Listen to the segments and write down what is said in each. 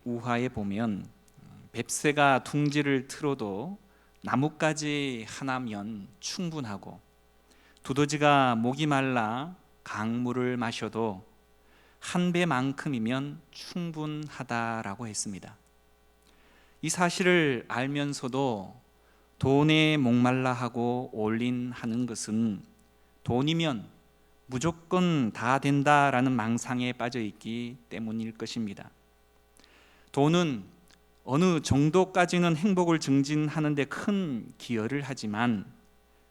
우화에 보면 뱁새가 둥지를 틀어도 나뭇가지 하나면 충분하고, 두더지가 목이 말라 강물을 마셔도 한 배만큼이면 충분하다라고 했습니다. 이 사실을 알면서도 돈에 목말라 하고 올인하는 것은 돈이면 무조건 다 된다라는 망상에 빠져 있기 때문일 것입니다. 돈은 어느 정도까지는 행복을 증진하는 데 큰 기여를 하지만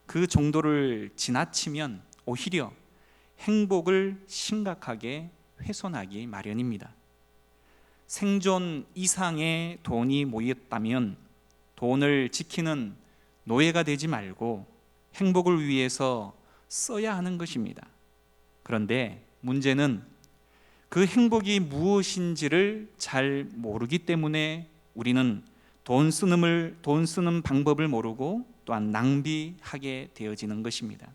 그 정도를 지나치면 오히려 행복을 심각하게 훼손하기 마련입니다. 생존 이상의 돈이 모였다면 돈을 지키는 노예가 되지 말고 행복을 위해서 써야 하는 것입니다. 그런데 문제는 그 행복이 무엇인지를 잘 모르기 때문에 우리는 돈 쓰는 방법을 모르고 또한 낭비하게 되어지는 것입니다.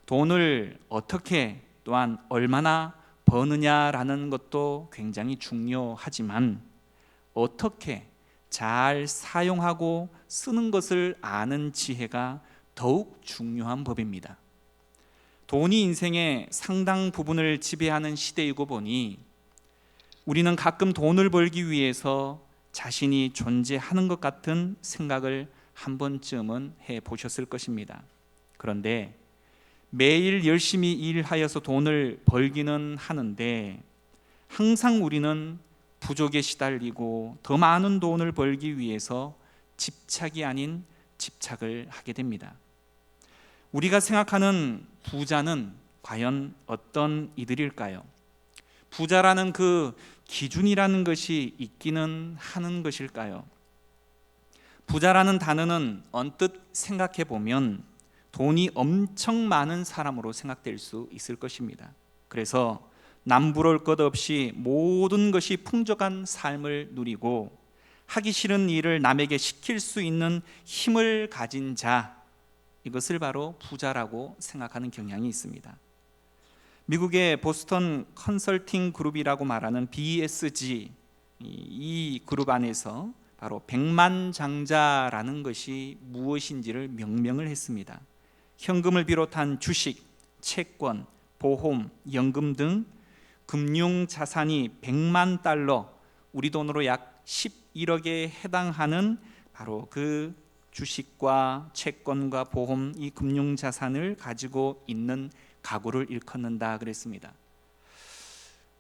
돈을 어떻게 또한 얼마나 버느냐라는 것도 굉장히 중요하지만 어떻게 잘 사용하고 쓰는 것을 아는 지혜가 더욱 중요한 법입니다. 돈이 인생의 상당 부분을 지배하는 시대이고 보니 우리는 가끔 돈을 벌기 위해서 자신이 존재하는 것 같은 생각을 한 번쯤은 해보셨을 것입니다. 그런데 매일 열심히 일하여서 돈을 벌기는 하는데 항상 우리는 부족에 시달리고 더 많은 돈을 벌기 위해서 집착이 아닌 집착을 하게 됩니다. 우리가 생각하는 부자는 과연 어떤 이들일까요? 부자라는 그 기준이라는 것이 있기는 하는 것일까요? 부자라는 단어는 언뜻 생각해 보면 돈이 엄청 많은 사람으로 생각될 수 있을 것입니다. 그래서 남부러울 것 없이 모든 것이 풍족한 삶을 누리고 하기 싫은 일을 남에게 시킬 수 있는 힘을 가진 자, 이것을 바로 부자라고 생각하는 경향이 있습니다. 미국의 보스턴 컨설팅 그룹이라고 말하는 BSG, 이 그룹 안에서 바로 백만장자라는 것이 무엇인지를 명명을 했습니다. 현금을 비롯한 주식, 채권, 보험, 연금 등 금융 자산이 100만 달러, 우리 돈으로 약 11억에 해당하는 바로 그 주식과 채권과 보험, 이 금융 자산을 가지고 있는 가구를 일컫는다 그랬습니다.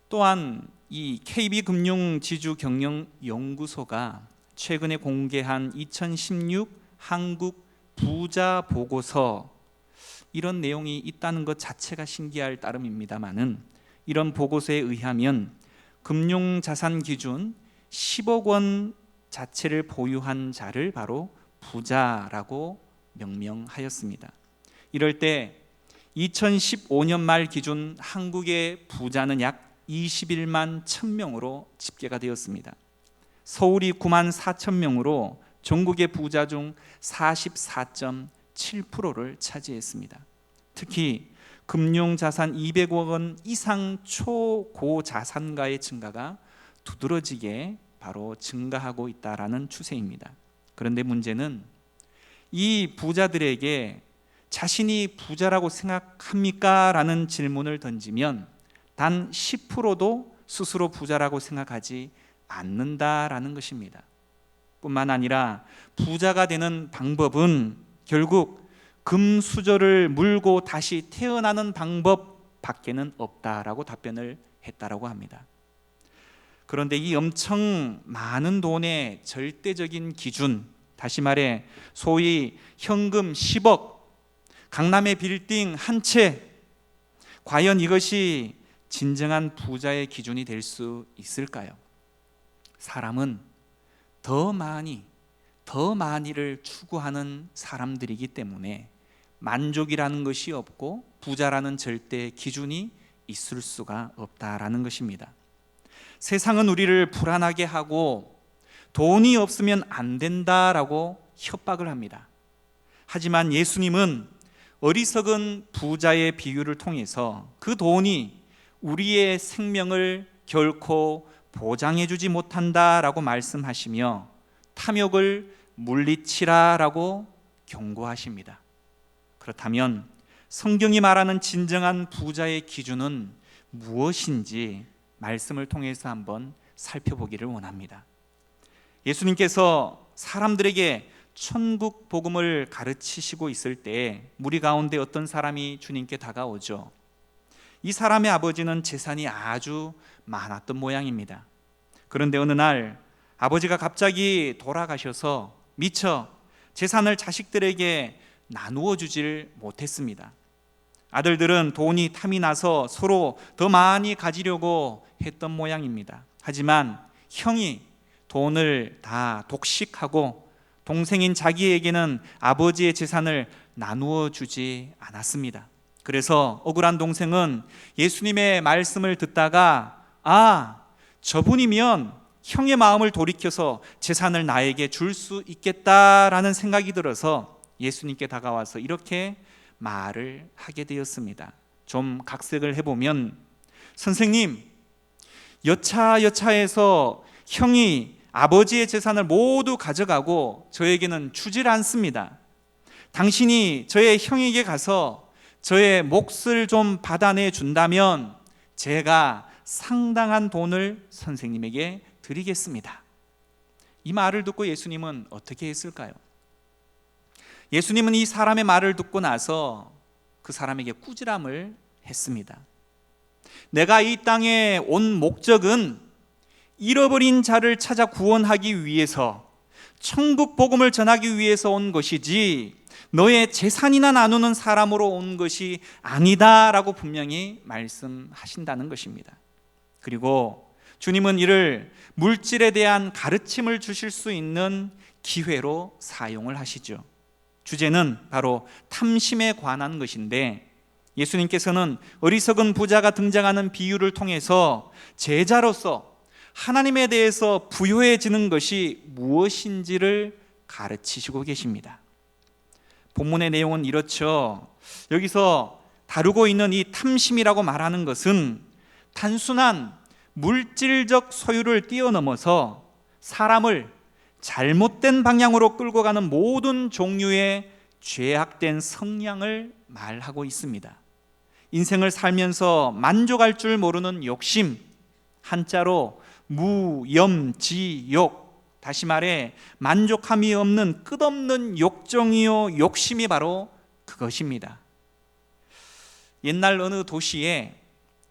또한 이 KB금융지주경영연구소가 최근에 공개한 2016 한국 부자 보고서, 이런 내용이 있다는 것 자체가 신기할 따름입니다만은 이런 보고서에 의하면 금융자산 기준 10억 원 자체를 보유한 자를 바로 부자라고 명명하였습니다. 이럴 때 2015년 말 기준 한국의 부자는 약 21만 1000명으로 집계가 되었습니다. 서울이 9만 4천 명으로 전국의 부자 중 44.7%를 차지했습니다. 특히 금융자산 200억 원 이상 초고자산가의 증가가 두드러지게 바로 증가하고 있다라는 추세입니다. 그런데 문제는 이 부자들에게 자신이 부자라고 생각합니까? 라는 질문을 던지면 단 10%도 스스로 부자라고 생각하지 않는다라는 것입니다. 뿐만 아니라 부자가 되는 방법은 결국 금수저를 물고 다시 태어나는 방법밖에는 없다라고 답변을 했다라고 합니다. 그런데 이 엄청 많은 돈의 절대적인 기준, 다시 말해 소위 현금 10억, 강남의 빌딩 한 채, 과연 이것이 진정한 부자의 기준이 될 수 있을까요? 사람은 더 많이를 추구하는 사람들이기 때문에 만족이라는 것이 없고 부자라는 절대 기준이 있을 수가 없다라는 것입니다. 세상은 우리를 불안하게 하고 돈이 없으면 안 된다라고 협박을 합니다. 하지만 예수님은 어리석은 부자의 비유를 통해서 그 돈이 우리의 생명을 결코 보장해주지 못한다라고 말씀하시며 탐욕을 물리치라라고 경고하십니다. 그렇다면 성경이 말하는 진정한 부자의 기준은 무엇인지 말씀을 통해서 한번 살펴보기를 원합니다. 예수님께서 사람들에게 천국 복음을 가르치시고 있을 때 무리 가운데 어떤 사람이 주님께 다가오죠. 이 사람의 아버지는 재산이 아주 많았던 모양입니다. 그런데 어느 날 아버지가 갑자기 돌아가셔서 미처 재산을 자식들에게 나누어 주질 못했습니다. 아들들은 돈이 탐이 나서 서로 더 많이 가지려고 했던 모양입니다. 하지만 형이 돈을 다 독식하고 동생인 자기에게는 아버지의 재산을 나누어 주지 않았습니다. 그래서 억울한 동생은 예수님의 말씀을 듣다가 저분이면 형의 마음을 돌이켜서 재산을 나에게 줄 수 있겠다라는 생각이 들어서 예수님께 다가와서 이렇게 말을 하게 되었습니다. 좀 각색을 해보면, 선생님, 여차여차해서 형이 아버지의 재산을 모두 가져가고 저에게는 주질 않습니다. 당신이 저의 형에게 가서 저의 몫을 좀 받아내 준다면 제가 상당한 돈을 선생님에게 드리겠습니다. 이 말을 듣고 예수님은 어떻게 했을까요? 예수님은 이 사람의 말을 듣고 나서 그 사람에게 꾸지람을 했습니다. 내가 이 땅에 온 목적은 잃어버린 자를 찾아 구원하기 위해서, 천국 복음을 전하기 위해서 온 것이지 너의 재산이나 나누는 사람으로 온 것이 아니다라고 분명히 말씀하신다는 것입니다. 그리고 주님은 이를 물질에 대한 가르침을 주실 수 있는 기회로 사용을 하시죠. 주제는 바로 탐심에 관한 것인데, 예수님께서는 어리석은 부자가 등장하는 비유를 통해서 제자로서 하나님에 대해서 부요해지는 것이 무엇인지를 가르치시고 계십니다. 본문의 내용은 이렇죠. 여기서 다루고 있는 이 탐심이라고 말하는 것은 단순한 물질적 소유를 뛰어넘어서 사람을 잘못된 방향으로 끌고 가는 모든 종류의 죄악된 성향을 말하고 있습니다. 인생을 살면서 만족할 줄 모르는 욕심, 한자로 무염지욕, 다시 말해 만족함이 없는 끝없는 욕정이요 욕심이 바로 그것입니다. 옛날 어느 도시에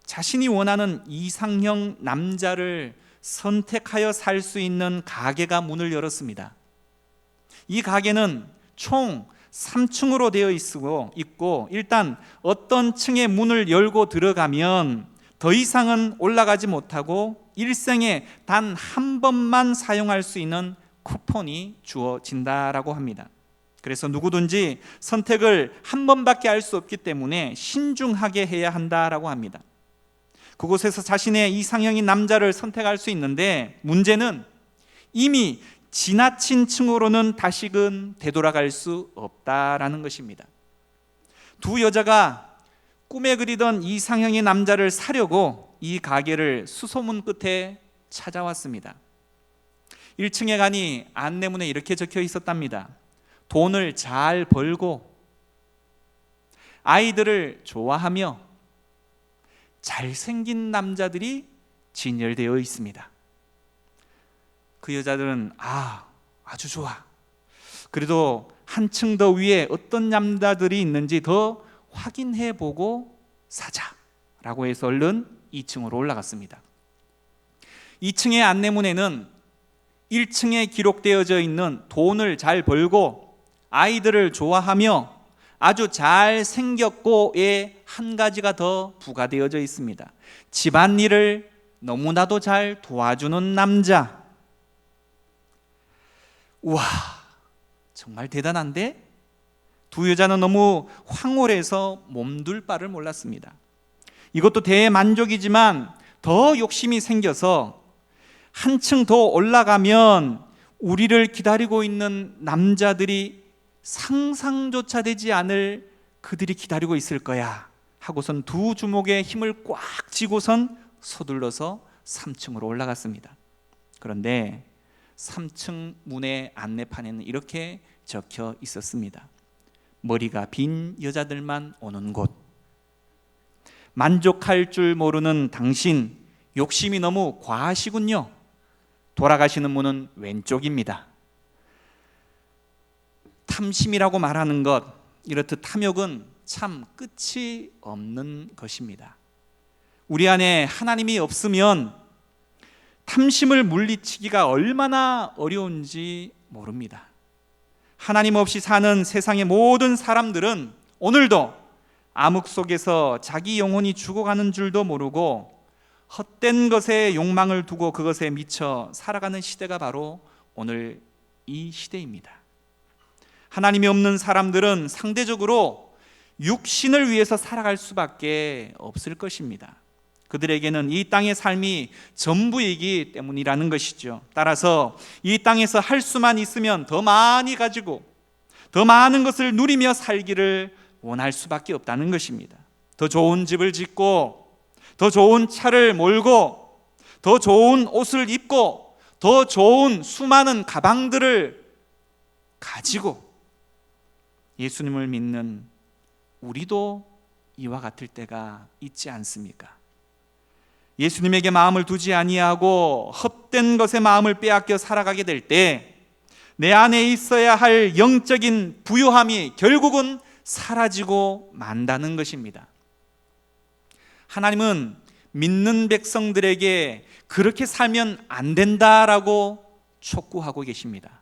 자신이 원하는 이상형 남자를 선택하여 살 수 있는 가게가 문을 열었습니다. 이 가게는 총 3층으로 되어 있고 일단 어떤 층의 문을 열고 들어가면 더 이상은 올라가지 못하고 일생에 단 한 번만 사용할 수 있는 쿠폰이 주어진다라고 합니다. 그래서 누구든지 선택을 한 번밖에 할 수 없기 때문에 신중하게 해야 한다라고 합니다. 그곳에서 자신의 이상형인 남자를 선택할 수 있는데, 문제는 이미 지나친 층으로는 다시금 되돌아갈 수 없다라는 것입니다. 두 여자가 꿈에 그리던 이상형의 남자를 사려고 이 가게를 수소문 끝에 찾아왔습니다. 1층에 가니 안내문에 이렇게 적혀 있었답니다. 돈을 잘 벌고 아이들을 좋아하며 잘생긴 남자들이 진열되어 있습니다. 그 여자들은 아주 좋아. 그래도 한층 더 위에 어떤 남자들이 있는지 더 확인해보고 사자라고 해서 얼른 2층으로 올라갔습니다. 2층의 안내문에는 1층에 기록되어져 있는 돈을 잘 벌고 아이들을 좋아하며 아주 잘생겼고의 한 가지가 더 부과되어져 있습니다. 집안일을 너무나도 잘 도와주는 남자. 우와, 정말 대단한데? 두 여자는 너무 황홀해서 몸둘 바를 몰랐습니다. 이것도 대만족이지만 더 욕심이 생겨서 한층 더 올라가면 우리를 기다리고 있는 남자들이 상상조차 되지 않을 그들이 기다리고 있을 거야 하고선 두 주먹에 힘을 꽉 쥐고선 서둘러서 3층으로 올라갔습니다. 그런데 3층 문의 안내판에는 이렇게 적혀 있었습니다. 머리가 빈 여자들만 오는 곳. 만족할 줄 모르는 당신, 욕심이 너무 과하시군요. 돌아가시는 문은 왼쪽입니다. 탐심이라고 말하는 것, 이렇듯 탐욕은 참 끝이 없는 것입니다. 우리 안에 하나님이 없으면 탐심을 물리치기가 얼마나 어려운지 모릅니다. 하나님 없이 사는 세상의 모든 사람들은 오늘도 암흑 속에서 자기 영혼이 죽어가는 줄도 모르고 헛된 것에 욕망을 두고 그것에 미쳐 살아가는 시대가 바로 오늘 이 시대입니다. 하나님이 없는 사람들은 상대적으로 육신을 위해서 살아갈 수밖에 없을 것입니다. 그들에게는 이 땅의 삶이 전부이기 때문이라는 것이죠. 따라서 이 땅에서 할 수만 있으면 더 많이 가지고 더 많은 것을 누리며 살기를 원할 수밖에 없다는 것입니다. 더 좋은 집을 짓고 더 좋은 차를 몰고 더 좋은 옷을 입고 더 좋은 수많은 가방들을 가지고 예수님을 믿는 우리도 이와 같을 때가 있지 않습니까? 예수님에게 마음을 두지 아니하고 헛된 것에 마음을 빼앗겨 살아가게 될 때 내 안에 있어야 할 영적인 부요함이 결국은 사라지고 만다는 것입니다. 하나님은 믿는 백성들에게 그렇게 살면 안 된다라고 촉구하고 계십니다.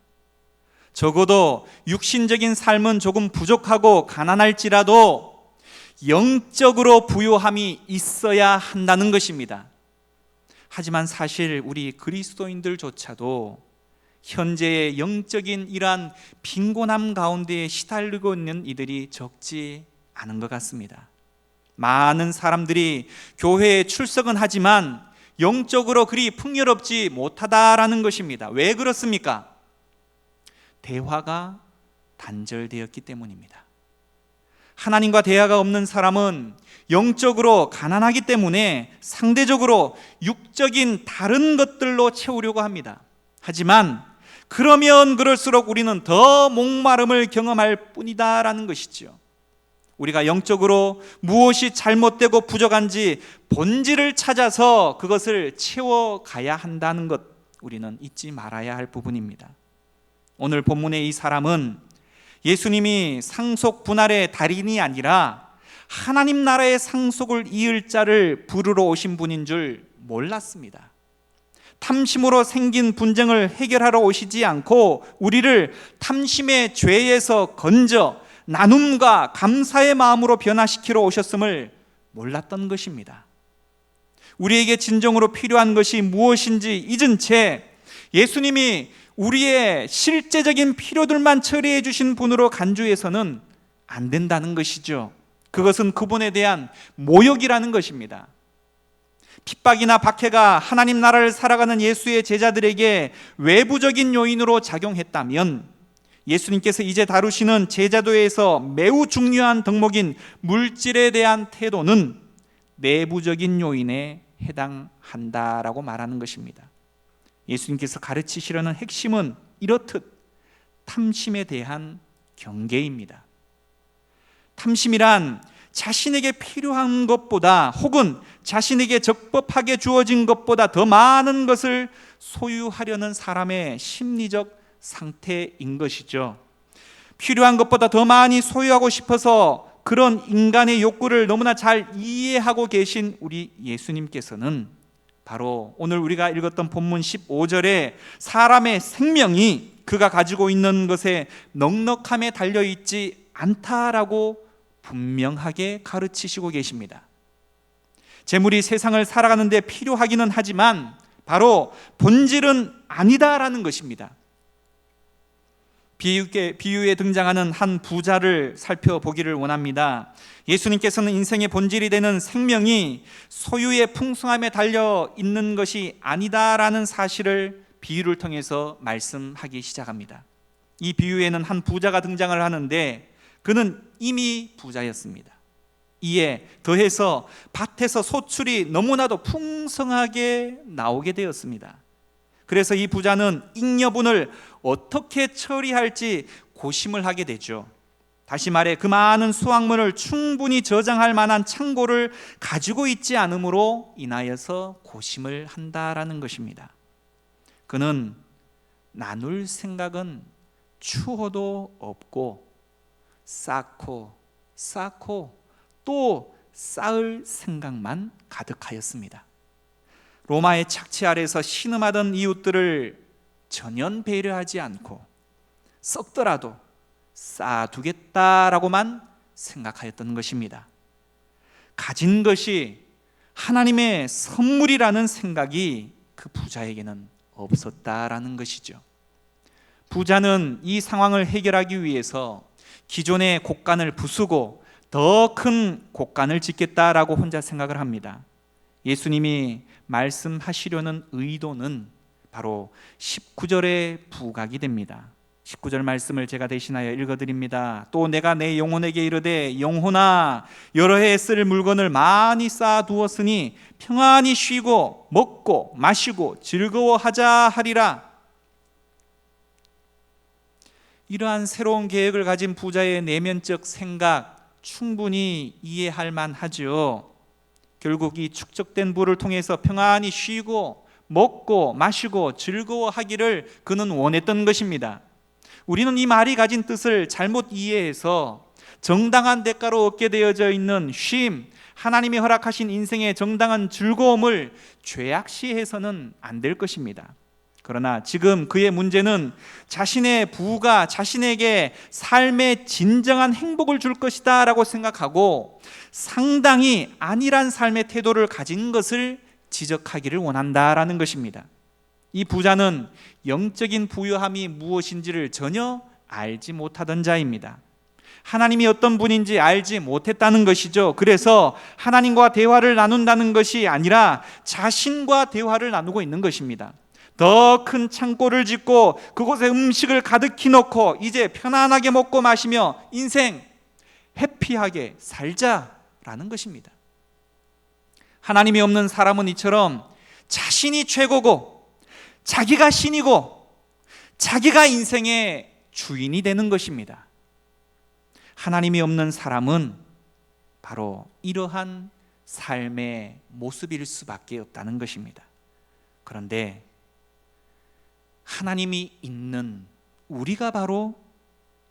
적어도 육신적인 삶은 조금 부족하고 가난할지라도 영적으로 부요함이 있어야 한다는 것입니다. 하지만 사실 우리 그리스도인들조차도 현재의 영적인 이러한 빈곤함 가운데에 시달리고 있는 이들이 적지 않은 것 같습니다. 많은 사람들이 교회에 출석은 하지만 영적으로 그리 풍요롭지 못하다라는 것입니다. 왜 그렇습니까? 대화가 단절되었기 때문입니다. 하나님과 대화가 없는 사람은 영적으로 가난하기 때문에 상대적으로 육적인 다른 것들로 채우려고 합니다. 하지만 그러면 그럴수록 우리는 더 목마름을 경험할 뿐이다라는 것이죠. 우리가 영적으로 무엇이 잘못되고 부족한지 본질을 찾아서 그것을 채워가야 한다는 것, 우리는 잊지 말아야 할 부분입니다. 오늘 본문의 이 사람은 예수님이 상속 분할의 달인이 아니라 하나님 나라의 상속을 이을 자를 부르러 오신 분인 줄 몰랐습니다. 탐심으로 생긴 분쟁을 해결하러 오시지 않고 우리를 탐심의 죄에서 건져 나눔과 감사의 마음으로 변화시키러 오셨음을 몰랐던 것입니다. 우리에게 진정으로 필요한 것이 무엇인지 잊은 채 예수님이 우리의 실제적인 필요들만 처리해 주신 분으로 간주해서는 안 된다는 것이죠. 그것은 그분에 대한 모욕이라는 것입니다. 핍박이나 박해가 하나님 나라를 살아가는 예수의 제자들에게 외부적인 요인으로 작용했다면 예수님께서 이제 다루시는 제자도에서 매우 중요한 덕목인 물질에 대한 태도는 내부적인 요인에 해당한다라고 말하는 것입니다. 예수님께서 가르치시려는 핵심은 이렇듯 탐심에 대한 경계입니다. 탐심이란 자신에게 필요한 것보다 혹은 자신에게 적법하게 주어진 것보다 더 많은 것을 소유하려는 사람의 심리적 상태인 것이죠. 필요한 것보다 더 많이 소유하고 싶어서 그런 인간의 욕구를 너무나 잘 이해하고 계신 우리 예수님께서는 바로 오늘 우리가 읽었던 본문 15절에 사람의 생명이 그가 가지고 있는 것에 넉넉함에 달려있지 않다라고 분명하게 가르치시고 계십니다. 재물이 세상을 살아가는 데 필요하기는 하지만 바로 본질은 아니다라는 것입니다. 비유에 등장하는 한 부자를 살펴보기를 원합니다. 예수님께서는 인생의 본질이 되는 생명이 소유의 풍성함에 달려 있는 것이 아니다라는 사실을 비유를 통해서 말씀하기 시작합니다. 이 비유에는 한 부자가 등장을 하는데 그는 이미 부자였습니다. 이에 더해서 밭에서 소출이 너무나도 풍성하게 나오게 되었습니다. 그래서 이 부자는 잉여분을 어떻게 처리할지 고심을 하게 되죠. 다시 말해 그 많은 수확물을 충분히 저장할 만한 창고를 가지고 있지 않으므로 인하여서 고심을 한다라는 것입니다. 그는 나눌 생각은 추호도 없고 쌓고 또 쌓을 생각만 가득하였습니다. 로마의 착취 아래서 신음하던 이웃들을 전혀 배려하지 않고 썩더라도 쌓아두겠다라고만 생각하였던 것입니다. 가진 것이 하나님의 선물이라는 생각이 그 부자에게는 없었다라는 것이죠. 부자는 이 상황을 해결하기 위해서 기존의 곡간을 부수고 더 큰 곡간을 짓겠다라고 혼자 생각을 합니다. 예수님이 말씀하시려는 의도는 바로 19절의 부각이 됩니다. 19절 말씀을 제가 대신하여 읽어드립니다. 또 내가 내 영혼에게 이르되 영혼아 여러 해에 쓸 물건을 많이 쌓아두었으니 평안히 쉬고 먹고 마시고 즐거워하자 하리라. 이러한 새로운 계획을 가진 부자의 내면적 생각 충분히 이해할 만하죠. 결국 이 축적된 부를 통해서 평안히 쉬고 먹고 마시고 즐거워하기를 그는 원했던 것입니다. 우리는 이 말이 가진 뜻을 잘못 이해해서 정당한 대가로 얻게 되어져 있는 쉼, 하나님이 허락하신 인생의 정당한 즐거움을 죄악시해서는 안 될 것입니다. 그러나 지금 그의 문제는 자신의 부가 자신에게 삶의 진정한 행복을 줄 것이다 라고 생각하고 상당히 안일한 삶의 태도를 가진 것을 지적하기를 원한다라는 것입니다. 이 부자는 영적인 부유함이 무엇인지를 전혀 알지 못하던 자입니다. 하나님이 어떤 분인지 알지 못했다는 것이죠. 그래서 하나님과 대화를 나눈다는 것이 아니라 자신과 대화를 나누고 있는 것입니다. 더 큰 창고를 짓고 그곳에 음식을 가득히 넣고 이제 편안하게 먹고 마시며 인생 해피하게 살자라는 것입니다. 하나님이 없는 사람은 이처럼 자신이 최고고 자기가 신이고 자기가 인생의 주인이 되는 것입니다. 하나님이 없는 사람은 바로 이러한 삶의 모습일 수밖에 없다는 것입니다. 그런데 하나님이 있는 우리가 바로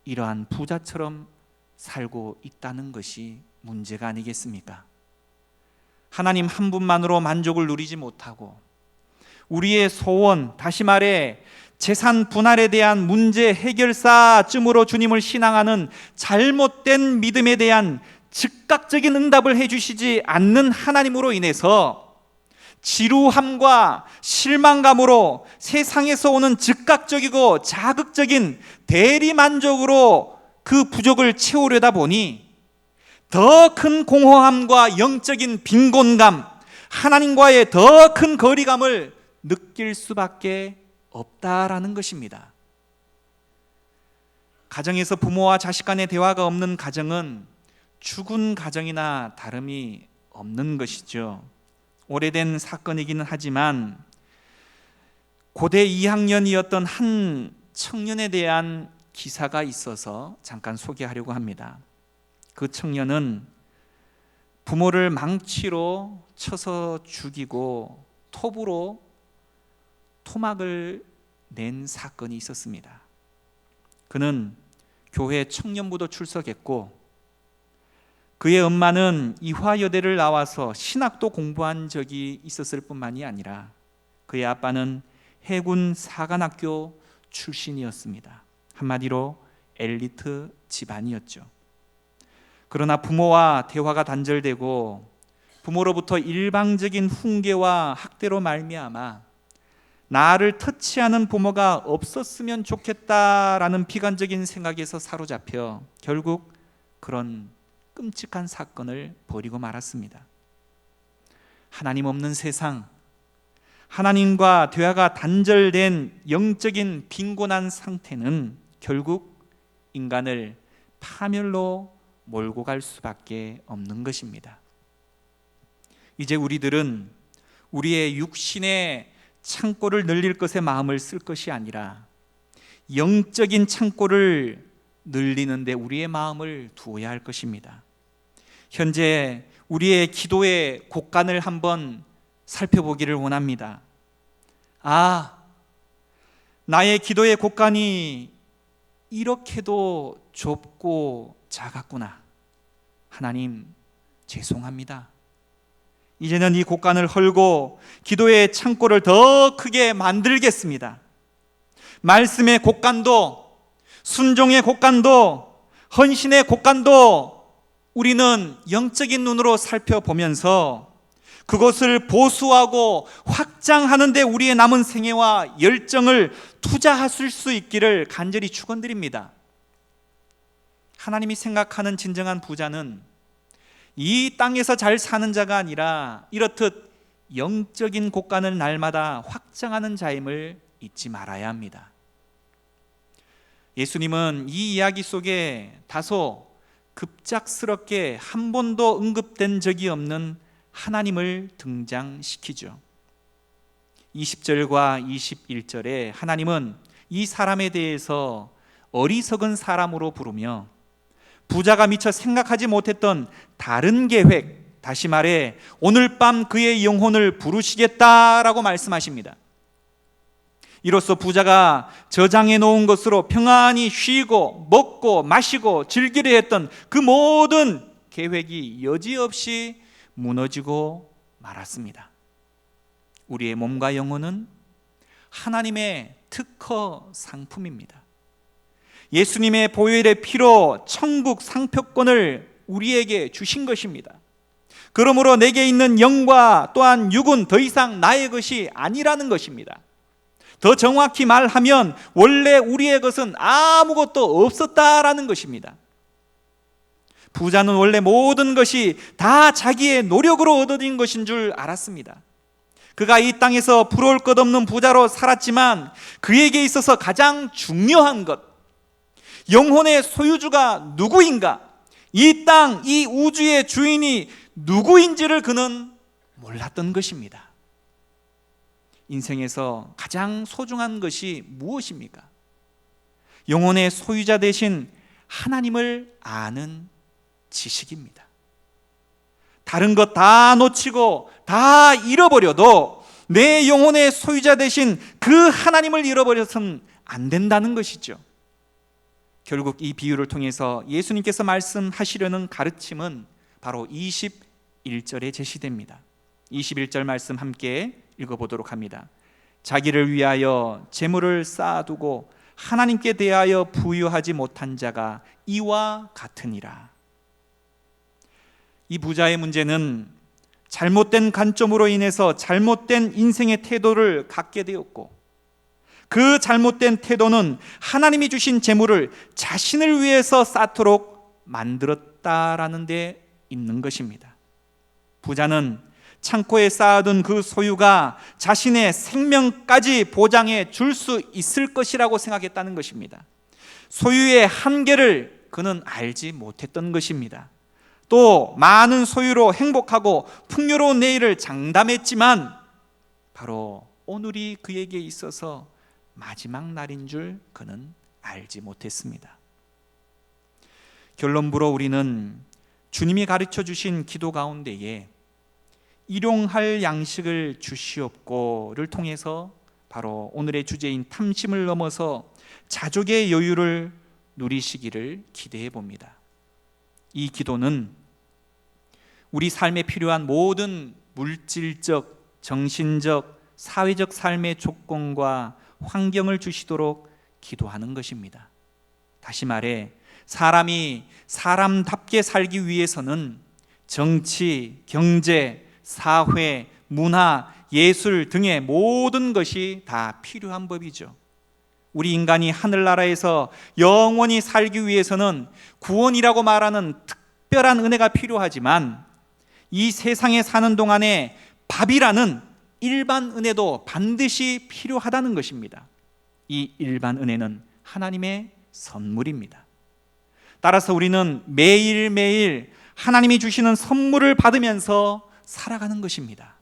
이러한 부자처럼 살고 있다는 것이 문제가 아니겠습니까? 하나님 한 분만으로 만족을 누리지 못하고 우리의 소원, 다시 말해 재산 분할에 대한 문제 해결사쯤으로 주님을 신앙하는 잘못된 믿음에 대한 즉각적인 응답을 해주시지 않는 하나님으로 인해서 지루함과 실망감으로 세상에서 오는 즉각적이고 자극적인 대리만족으로 그 부족을 채우려다 보니 더 큰 공허함과 영적인 빈곤감, 하나님과의 더 큰 거리감을 느낄 수밖에 없다라는 것입니다. 가정에서 부모와 자식 간의 대화가 없는 가정은 죽은 가정이나 다름이 없는 것이죠. 오래된 사건이기는 하지만 고대 2학년이었던 한 청년에 대한 기사가 있어서 잠깐 소개하려고 합니다. 그 청년은 부모를 망치로 쳐서 죽이고 톱으로 토막을 낸 사건이 있었습니다. 그는 교회 청년부도 출석했고 그의 엄마는 이화여대를 나와서 신학도 공부한 적이 있었을 뿐만이 아니라 그의 아빠는 해군 사관학교 출신이었습니다. 한마디로 엘리트 집안이었죠. 그러나 부모와 대화가 단절되고 부모로부터 일방적인 훈계와 학대로 말미암아 나를 터치하는 부모가 없었으면 좋겠다라는 비관적인 생각에서 사로잡혀 결국 그런 끔찍한 사건을 벌이고 말았습니다. 하나님 없는 세상, 하나님과 대화가 단절된 영적인 빈곤한 상태는 결국 인간을 파멸로 몰고 갈 수밖에 없는 것입니다. 이제 우리들은 우리의 육신의 창고를 늘릴 것에 마음을 쓸 것이 아니라 영적인 창고를 늘리는데 우리의 마음을 두어야 할 것입니다. 현재 우리의 기도의 곡간을 한번 살펴보기를 원합니다. 나의 기도의 곡간이 이렇게도 좁고 작았구나. 하나님, 죄송합니다. 이제는 이 곡간을 헐고 기도의 창고를 더 크게 만들겠습니다. 말씀의 곡간도, 순종의 곡간도, 헌신의 곡간도 우리는 영적인 눈으로 살펴보면서 그것을 보수하고 확장하는 데 우리의 남은 생애와 열정을 투자하실 수 있기를 간절히 축원드립니다. 하나님이 생각하는 진정한 부자는 이 땅에서 잘 사는 자가 아니라 이렇듯 영적인 곳간을 날마다 확장하는 자임을 잊지 말아야 합니다. 예수님은 이 이야기 속에 다소 급작스럽게 한 번도 언급된 적이 없는 하나님을 등장시키죠. 20절과 21절에 하나님은 이 사람에 대해서 어리석은 사람으로 부르며 부자가 미처 생각하지 못했던 다른 계획, 다시 말해 오늘 밤 그의 영혼을 부르시겠다라고 말씀하십니다. 이로써 부자가 저장해 놓은 것으로 평안히 쉬고 먹고 마시고 즐기려 했던 그 모든 계획이 여지없이 무너지고 말았습니다. 우리의 몸과 영혼은 하나님의 특허 상품입니다. 예수님의 보혈의 피로 천국 상표권을 우리에게 주신 것입니다. 그러므로 내게 있는 영과 또한 육은 더 이상 나의 것이 아니라는 것입니다. 더 정확히 말하면 원래 우리의 것은 아무것도 없었다라는 것입니다. 부자는 원래 모든 것이 다 자기의 노력으로 얻어진 것인 줄 알았습니다. 그가 이 땅에서 부러울 것 없는 부자로 살았지만 그에게 있어서 가장 중요한 것, 영혼의 소유주가 누구인가, 이 땅, 이 우주의 주인이 누구인지를 그는 몰랐던 것입니다. 인생에서 가장 소중한 것이 무엇입니까? 영혼의 소유자 되신 하나님을 아는 지식입니다. 다른 것 다 놓치고 다 잃어버려도 내 영혼의 소유자 되신 그 하나님을 잃어버려서는 안 된다는 것이죠. 결국 이 비유를 통해서 예수님께서 말씀하시려는 가르침은 바로 21절에 제시됩니다. 21절 말씀 함께 읽어보도록 합니다. 자기를 위하여 재물을 쌓아두고 하나님께 대하여 부유하지 못한 자가 이와 같으니라. 이 부자의 문제는 잘못된 관점으로 인해서 잘못된 인생의 태도를 갖게 되었고, 그 잘못된 태도는 하나님이 주신 재물을 자신을 위해서 쌓도록 만들었다라는 데 있는 것입니다. 부자는 창고에 쌓아둔 그 소유가 자신의 생명까지 보장해 줄 수 있을 것이라고 생각했다는 것입니다. 소유의 한계를 그는 알지 못했던 것입니다. 또 많은 소유로 행복하고 풍요로운 내일을 장담했지만 바로 오늘이 그에게 있어서 마지막 날인 줄 그는 알지 못했습니다. 결론부로 우리는 주님이 가르쳐 주신 기도 가운데에 일용할 양식을 주시옵고를 통해서 바로 오늘의 주제인 탐심을 넘어서 자족의 여유를 누리시기를 기대해 봅니다. 이 기도는 우리 삶에 필요한 모든 물질적, 정신적, 사회적 삶의 조건과 환경을 주시도록 기도하는 것입니다. 다시 말해 사람이 사람답게 살기 위해서는 정치, 경제, 사회, 문화, 예술 등의 모든 것이 다 필요한 법이죠. 우리 인간이 하늘나라에서 영원히 살기 위해서는 구원이라고 말하는 특별한 은혜가 필요하지만 이 세상에 사는 동안에 밥이라는 일반 은혜도 반드시 필요하다는 것입니다. 이 일반 은혜는 하나님의 선물입니다. 따라서 우리는 매일매일 하나님이 주시는 선물을 받으면서 살아가는 것입니다.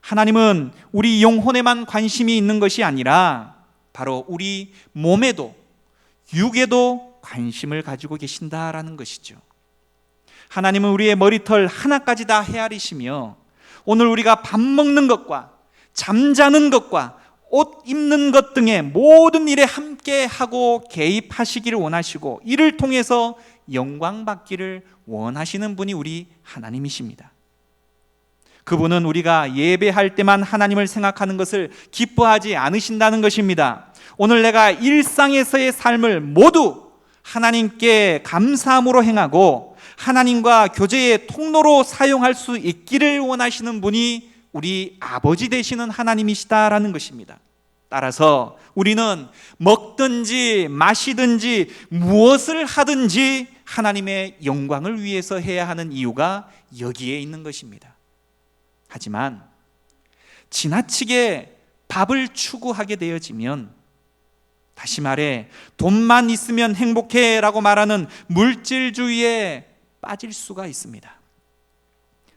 하나님은 우리 영혼에만 관심이 있는 것이 아니라 바로 우리 몸에도, 육에도 관심을 가지고 계신다라는 것이죠. 하나님은 우리의 머리털 하나까지 다 헤아리시며 오늘 우리가 밥 먹는 것과 잠자는 것과 옷 입는 것 등의 모든 일에 함께 하고 개입하시기를 원하시고 이를 통해서 영광 받기를 원하시는 분이 우리 하나님이십니다. 그분은 우리가 예배할 때만 하나님을 생각하는 것을 기뻐하지 않으신다는 것입니다. 오늘 내가 일상에서의 삶을 모두 하나님께 감사함으로 행하고 하나님과 교제의 통로로 사용할 수 있기를 원하시는 분이 우리 아버지 되시는 하나님이시다라는 것입니다. 따라서 우리는 먹든지 마시든지 무엇을 하든지 하나님의 영광을 위해서 해야 하는 이유가 여기에 있는 것입니다. 하지만 지나치게 밥을 추구하게 되어지면, 다시 말해 돈만 있으면 행복해 라고 말하는 물질주의에 빠질 수가 있습니다.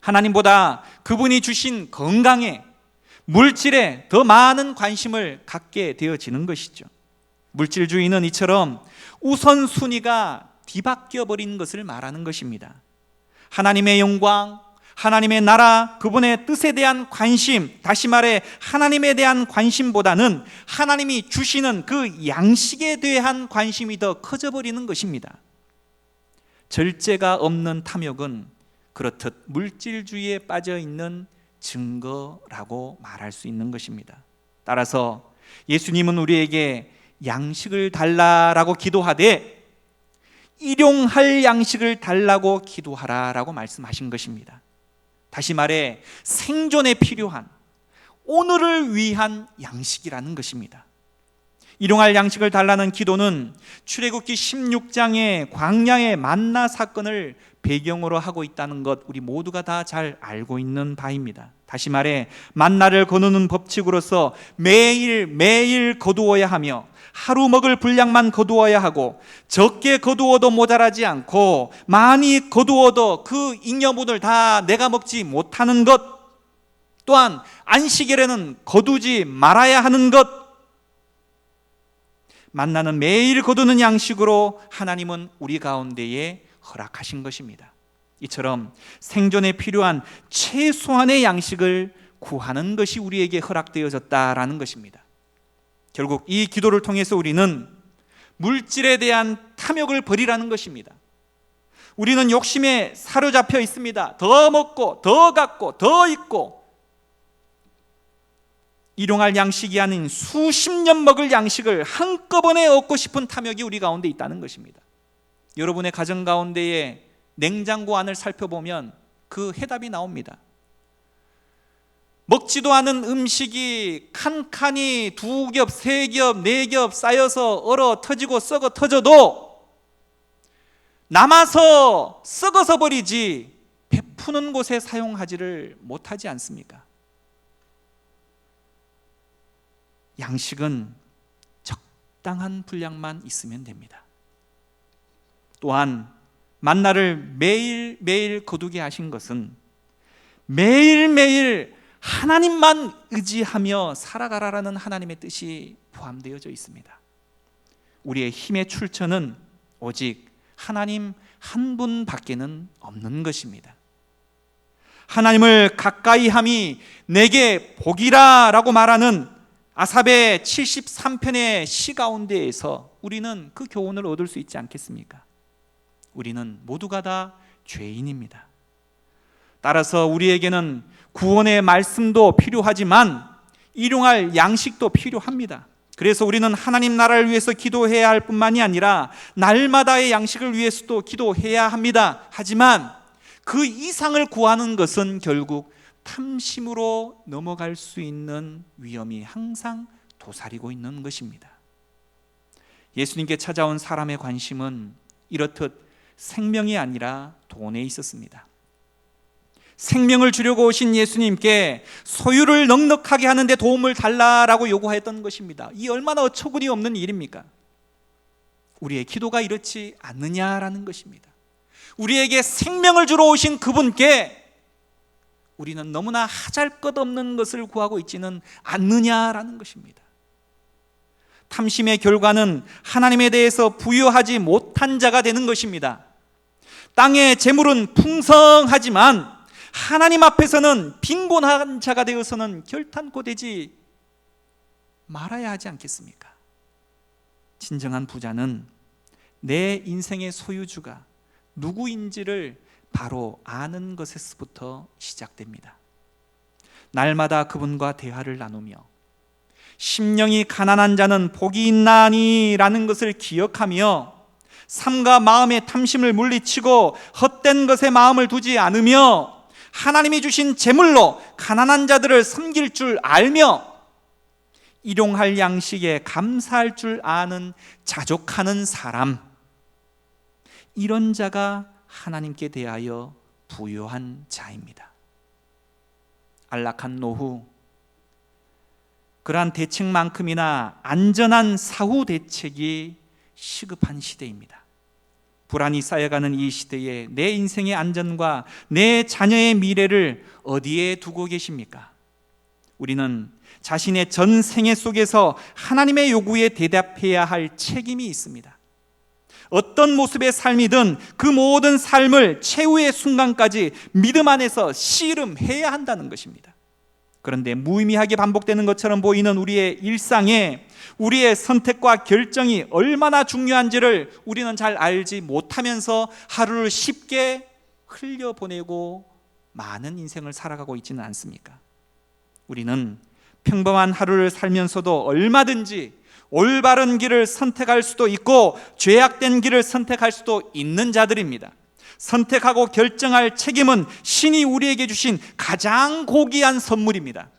하나님보다 그분이 주신 건강에, 물질에 더 많은 관심을 갖게 되어지는 것이죠. 물질주의는 이처럼 우선순위가 뒤바뀌어 버린 것을 말하는 것입니다. 하나님의 영광, 하나님의 나라, 그분의 뜻에 대한 관심, 다시 말해 하나님에 대한 관심보다는 하나님이 주시는 그 양식에 대한 관심이 더 커져버리는 것입니다. 절제가 없는 탐욕은 그렇듯 물질주의에 빠져있는 증거라고 말할 수 있는 것입니다. 따라서 예수님은 우리에게 양식을 달라라고 기도하되 일용할 양식을 달라고 기도하라라고 말씀하신 것입니다. 다시 말해 생존에 필요한, 오늘을 위한 양식이라는 것입니다. 일용할 양식을 달라는 기도는 출애굽기 16장의 광야의 만나 사건을 배경으로 하고 있다는 것 우리 모두가 다 잘 알고 있는 바입니다. 다시 말해 만나를 거두는 법칙으로서 매일 거두어야 하며 하루 먹을 분량만 거두어야 하고 적게 거두어도 모자라지 않고 많이 거두어도 그 잉여분을 다 내가 먹지 못하는 것, 또한 안식일에는 거두지 말아야 하는 것, 만나는 매일 거두는 양식으로 하나님은 우리 가운데에 허락하신 것입니다. 이처럼 생존에 필요한 최소한의 양식을 구하는 것이 우리에게 허락되어졌다라는 것입니다. 결국 이 기도를 통해서 우리는 물질에 대한 탐욕을 버리라는 것입니다. 우리는 욕심에 사로잡혀 있습니다. 더 먹고 더 갖고 더 입고, 일용할 양식이 아닌 수십 년 먹을 양식을 한꺼번에 얻고 싶은 탐욕이 우리 가운데 있다는 것입니다. 여러분의 가정 가운데에 냉장고 안을 살펴보면 그 해답이 나옵니다. 먹지도 않은 음식이 칸칸이 2겹, 3겹, 4겹 쌓여서 얼어 터지고 썩어 터져도 남아서 썩어서 버리지 베푸는 곳에 사용하지를 못하지 않습니까? 양식은 적당한 분량만 있으면 됩니다. 또한 만나를 매일매일 거두게 하신 것은 매일매일 하나님만 의지하며 살아가라라는 하나님의 뜻이 포함되어져 있습니다. 우리의 힘의 출처는 오직 하나님 한 분밖에는 없는 것입니다. 하나님을 가까이 함이 내게 복이라 라고 말하는 아삽의 73편의 시 가운데에서 우리는 그 교훈을 얻을 수 있지 않겠습니까? 우리는 모두가 다 죄인입니다. 따라서 우리에게는 구원의 말씀도 필요하지만 일용할 양식도 필요합니다. 그래서 우리는 하나님 나라를 위해서 기도해야 할 뿐만이 아니라 날마다의 양식을 위해서도 기도해야 합니다. 하지만 그 이상을 구하는 것은 결국 탐심으로 넘어갈 수 있는 위험이 항상 도사리고 있는 것입니다. 예수님께 찾아온 사람의 관심은 이렇듯 생명이 아니라 돈에 있었습니다. 생명을 주려고 오신 예수님께 소유를 넉넉하게 하는데 도움을 달라라고 요구했던 것입니다. 이 얼마나 어처구니 없는 일입니까? 우리의 기도가 이렇지 않느냐라는 것입니다. 우리에게 생명을 주러 오신 그분께 우리는 너무나 하잘것없는 것을 구하고 있지는 않느냐라는 것입니다. 탐심의 결과는 하나님에 대해서 부여하지 못한 자가 되는 것입니다. 땅의 재물은 풍성하지만 하나님 앞에서는 빈곤한 자가 되어서는 결탄코 되지 말아야 하지 않겠습니까? 진정한 부자는 내 인생의 소유주가 누구인지를 바로 아는 것에서부터 시작됩니다. 날마다 그분과 대화를 나누며 심령이 가난한 자는 복이 있나니 라는 것을 기억하며 삶과 마음의 탐심을 물리치고 헛된 것에 마음을 두지 않으며 하나님이 주신 재물로 가난한 자들을 섬길 줄 알며 일용할 양식에 감사할 줄 아는 자족하는 사람, 이런 자가 하나님께 대하여 부요한 자입니다. 안락한 노후, 그러한 대책만큼이나 안전한 사후 대책이 시급한 시대입니다. 불안이 쌓여가는 이 시대에 내 인생의 안전과 내 자녀의 미래를 어디에 두고 계십니까? 우리는 자신의 전 생애 속에서 하나님의 요구에 대답해야 할 책임이 있습니다. 어떤 모습의 삶이든 그 모든 삶을 최후의 순간까지 믿음 안에서 씨름해야 한다는 것입니다. 그런데 무의미하게 반복되는 것처럼 보이는 우리의 일상에 우리의 선택과 결정이 얼마나 중요한지를 우리는 잘 알지 못하면서 하루를 쉽게 흘려보내고 많은 인생을 살아가고 있지는 않습니까? 우리는 평범한 하루를 살면서도 얼마든지 올바른 길을 선택할 수도 있고 죄악된 길을 선택할 수도 있는 자들입니다. 선택하고 결정할 책임은 신이 우리에게 주신 가장 고귀한 선물입니다.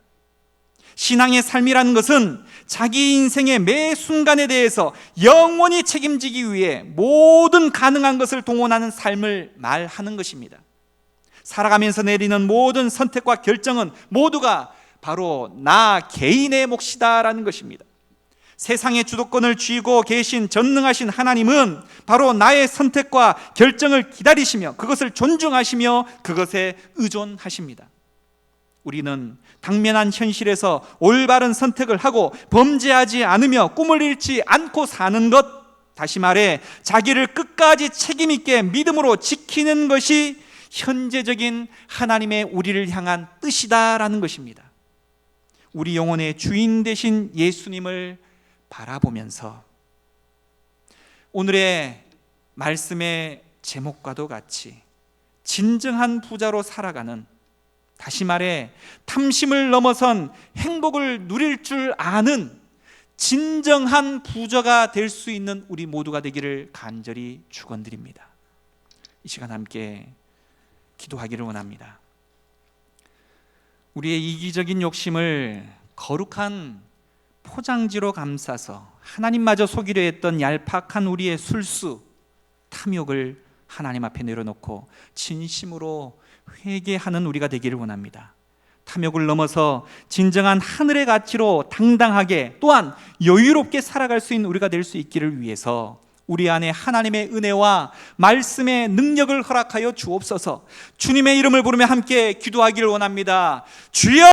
신앙의 삶이라는 것은 자기 인생의 매 순간에 대해서 영원히 책임지기 위해 모든 가능한 것을 동원하는 삶을 말하는 것입니다. 살아가면서 내리는 모든 선택과 결정은 모두가 바로 나 개인의 몫이다라는 것입니다. 세상의 주도권을 쥐고 계신 전능하신 하나님은 바로 나의 선택과 결정을 기다리시며 그것을 존중하시며 그것에 의존하십니다. 우리는 당면한 현실에서 올바른 선택을 하고 범죄하지 않으며 꿈을 잃지 않고 사는 것, 다시 말해 자기를 끝까지 책임 있게 믿음으로 지키는 것이 현재적인 하나님의 우리를 향한 뜻이다라는 것입니다. 우리 영혼의 주인 되신 예수님을 바라보면서 오늘의 말씀의 제목과도 같이 진정한 부자로 살아가는, 다시 말해 탐심을 넘어선 행복을 누릴 줄 아는 진정한 부자가 될 수 있는 우리 모두가 되기를 간절히 축원드립니다. 이 시간 함께 기도하기를 원합니다. 우리의 이기적인 욕심을 거룩한 포장지로 감싸서 하나님마저 속이려 했던 얄팍한 우리의 술수, 탐욕을 하나님 앞에 내려놓고 진심으로 회개하는 우리가 되기를 원합니다. 탐욕을 넘어서 진정한 하늘의 가치로 당당하게 또한 여유롭게 살아갈 수 있는 우리가 될 수 있기를 위해서 우리 안에 하나님의 은혜와 말씀의 능력을 허락하여 주옵소서. 주님의 이름을 부르며 함께 기도하기를 원합니다. 주여!